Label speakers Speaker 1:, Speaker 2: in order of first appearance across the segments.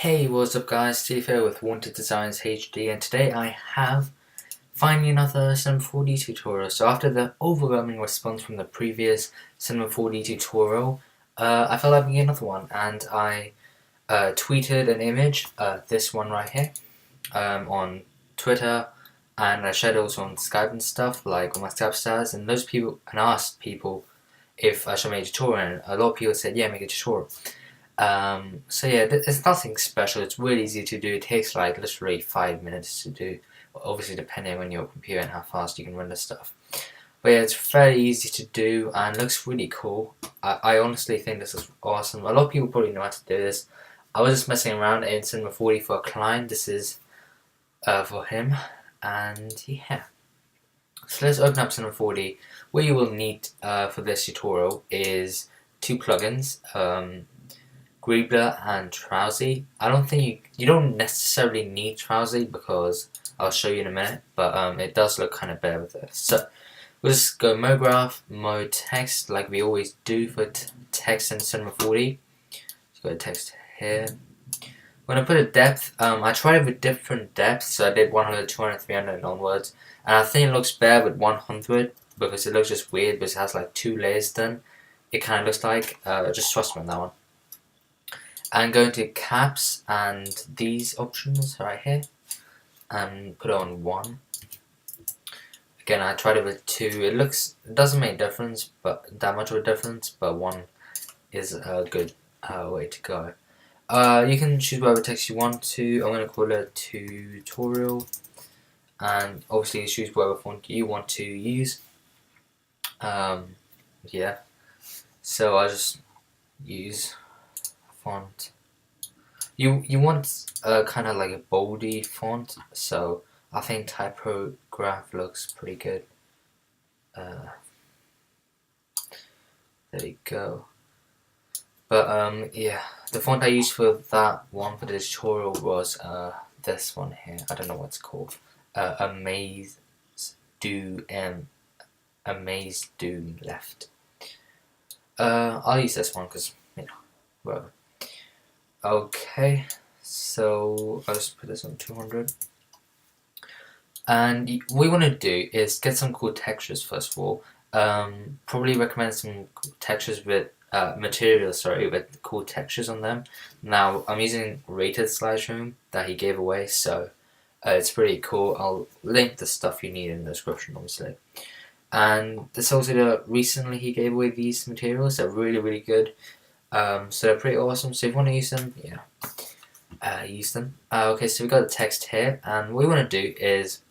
Speaker 1: Hey, what's up guys, Steve here with Wanted Designs HD, and today I have finally another Cinema 4D tutorial. So after the overwhelming response from the previous Cinema 4D tutorial, I felt like making another one, and I tweeted an image, this one right here, on Twitter, and I shared it also on Skype and stuff, like on my Skype stars, and asked people if I should make a tutorial, and a lot of people said, yeah, make a tutorial. So yeah, it's nothing special. It's really easy to do. It takes like literally 5 minutes to do, obviously depending on your computer and how fast you can run the stuff. But yeah, it's very easy to do and looks really cool. I honestly think this is awesome. A lot of people probably know how to do this. I was just messing around in Cinema 4D for a client. This is for him, and yeah. So let's open up Cinema 4D. What you will need for this tutorial is two plugins. Greebler and Trousie. I don't think you don't necessarily need Trousie because I'll show you in a minute, but it does look kind of better with this. So we'll just go mode graph, mode text, like we always do for text in Cinema 4D. Just go to text here. When I put a depth, I tried it with different depths, so I did 100, 200, 300 and onwards, and I think it looks better with 100 because it looks just weird because it has like 2 layers done. It kind of looks like, just trust me on that one. And go into caps and these options right here and put it on 1. Again, I tried it with 2. It doesn't make a difference, but that much of a difference, but 1 is a good way to go. You can choose whatever text you want to. I'm going to call it tutorial, and obviously choose whatever font you want to use. Yeah, so I just use font. You want kind of like a boldy font, so I think typograph looks pretty good. There you go. But yeah, the font I used for that one for the tutorial was this one here. I don't know what it's called. Amaze Doom Left. I'll use this one because whatever. Okay, so I'll just put this on 200. And what we want to do is get some cool textures first of all. Probably recommend some textures with materials, with cool textures on them. Now I'm using Rated Slideshow that he gave away, so it's pretty cool. I'll link the stuff you need in the description, obviously. And this also recently he gave away these materials. They're really good. So they're pretty awesome. So if you want to use them, yeah, use them. Okay, so we got the text here, and what we want to do is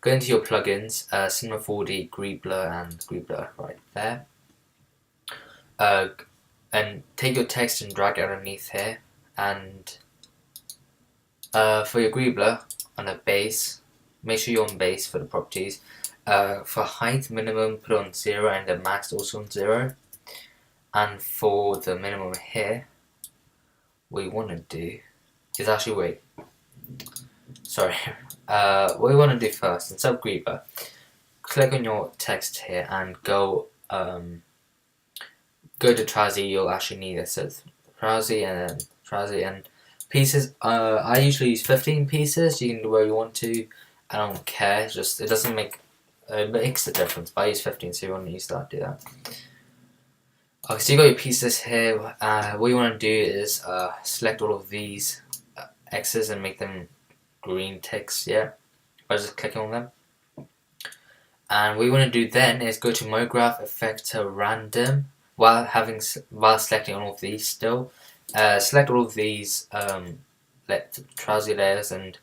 Speaker 1: go into your plugins, Cinema 4D, Greebler, and Greebler right there. And take your text and drag it underneath here. And for your Greebler, on the base, make sure you're on base for the properties. For height minimum, put on 0, and the max also on 0. And for the minimum here, what you want to do is actually wait. Sorry. What we want to do first, instead of Greebler, click on your text here and go to Trousie. You'll actually need it. So Trousie and pieces. I usually use 15 pieces. You can do where you want to. I don't care. Just it doesn't make it makes a difference. But I use 15, so you want to use that. Do that. Okay, so you got your pieces here. What you want to do is select all of these X's and make them green ticks, yeah, by just clicking on them. And what you want to do then is go to Mode Graph, Effect to Random, while selecting all of these still. Select all of these Trousie layers and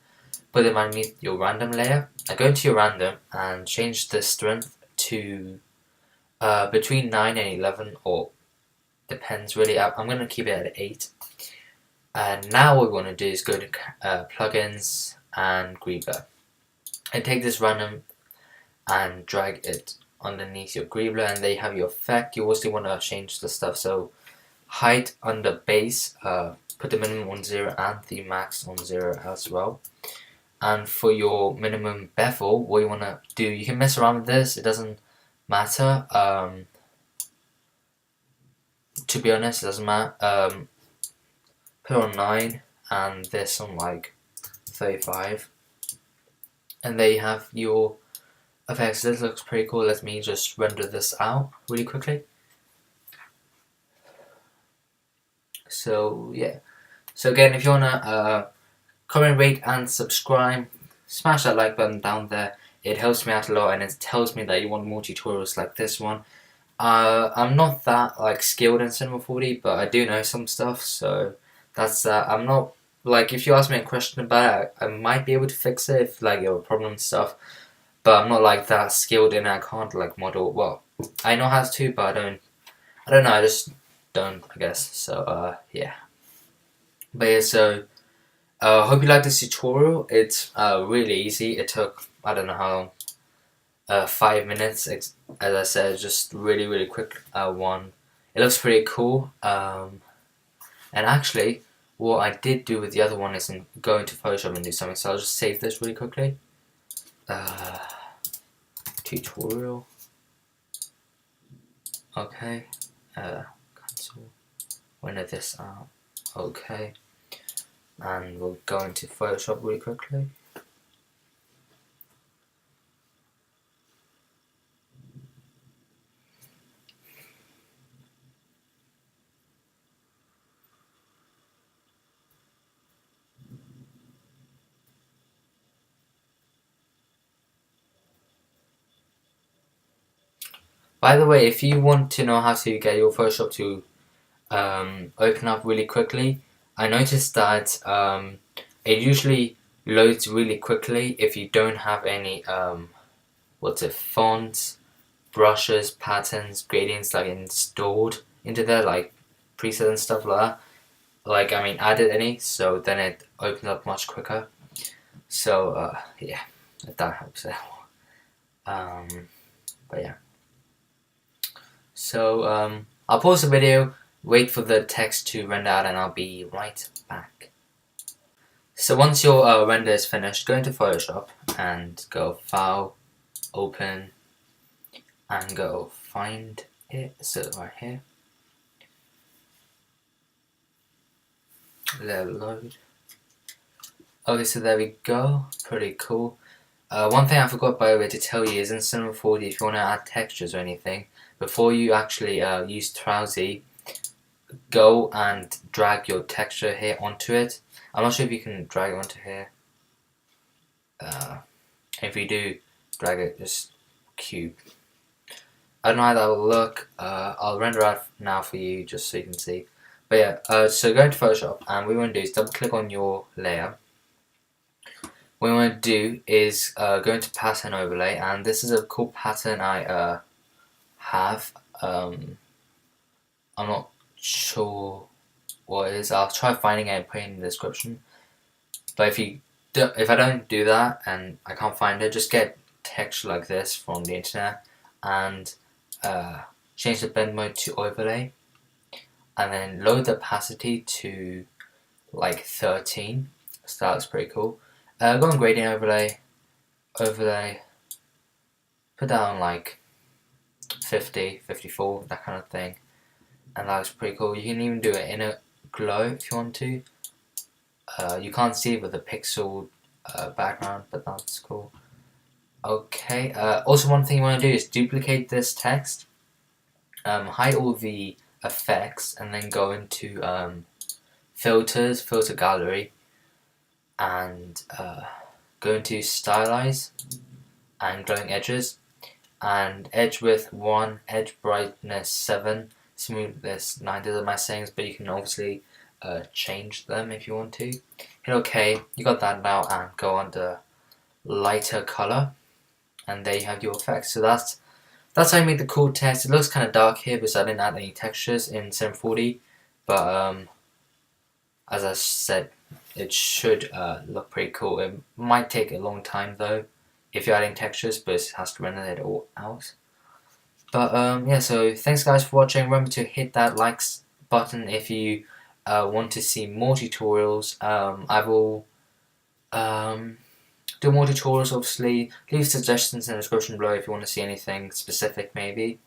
Speaker 1: put them underneath your random layer. Go into your random and change the strength to between 9 and 11, or depends really. I'm going to keep it at 8. And now what we want to do is go to plugins and Greebler, and take this random and drag it underneath your Greebler, and there you have your effect. You also want to change the stuff, so height under base, put the minimum on 0 and the max on 0 as well. And for your minimum bevel, what you want to do, you can mess around with this, it doesn't matter. To be honest, it doesn't matter. Put on 9 and this on like 35, and there you have your effects. This looks pretty cool. Let me just render this out really quickly. So yeah, so again, if you wanna comment, rate and subscribe, smash that like button down there. It helps me out a lot, and it tells me that you want more tutorials like this one. I'm not that like skilled in Cinema 4D, but I do know some stuff, so that's I'm not like, if you ask me a question about it, I might be able to fix it if like you have a problem and stuff, but I'm not like that skilled in it. I can't like model. Well, I know how to, but I don't know. I just don't, I guess. So yeah. But yeah, so hope you like this tutorial. It's really easy. It took, I don't know how long, 5 minutes, as I said, just really quick one. It looks pretty cool, and actually what I did do with the other one is go into Photoshop and do something, so I'll just save this really quickly. Tutorial, okay, cancel, render this out, okay, and we'll go into Photoshop really quickly. By the way, if you want to know how to get your Photoshop to open up really quickly, I noticed that it usually loads really quickly if you don't have any fonts, brushes, patterns, gradients like installed into there, like presets and stuff like that. Like, I mean, added any, so then it opens up much quicker. So yeah, if that helps out. But yeah. So I'll pause the video, wait for the text to render out, and I'll be right back. So once your render is finished, go into Photoshop and go File, Open, and go Find it. So right here. Let it load. Okay, so there we go. Pretty cool. One thing I forgot, by the way, to tell you is in Cinema 4D, if you want to add textures or anything, before you actually use Trowsy, go and drag your texture here onto it. I'm not sure if you can drag it onto here. If you do, drag it just cube. I don't know how that will look. I'll render out now for you just so you can see. But yeah, so go into Photoshop, and what we want to do is double click on your layer. What we want to do is go into pattern overlay, and this is a cool pattern I have. I'm not sure what it is. I'll try finding it and put it in the description. But if I don't do that and I can't find it, just get texture like this from the internet and change the blend mode to overlay, and then load the opacity to like 13. So that looks pretty cool. Go on gradient overlay, put that on like 50, 54, that kind of thing, and that looks pretty cool. You can even do it in a glow if you want to. You can't see it with the pixel background, but that's cool. Okay, also one thing you want to do is duplicate this text, hide all the effects, and then go into filters, filter gallery, and go into stylize and glowing edges, and edge width 1, edge brightness 7, smoothness 9. These are my settings, but you can obviously change them if you want to. Hit OK, you got that now, and go under lighter color, and there you have your effects. So that's how you make the cool text. It looks kind of dark here because I didn't add any textures in Cinema 4D, but as I said, it should look pretty cool. It might take a long time though if you're adding textures, but it has to render it all out. But yeah, so thanks guys for watching. Remember to hit that likes button if you want to see more tutorials. I will do more tutorials, obviously. Leave suggestions in the description below if you want to see anything specific maybe.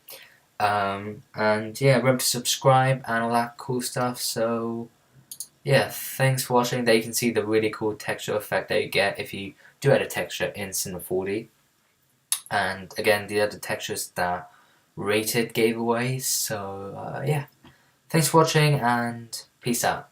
Speaker 1: And yeah, remember to subscribe and all that cool stuff. So yeah, thanks for watching. There you can see the really cool texture effect that you get if you do add a texture in Cinema 4D. And again, the other textures that Rated gave away. So yeah, thanks for watching and peace out.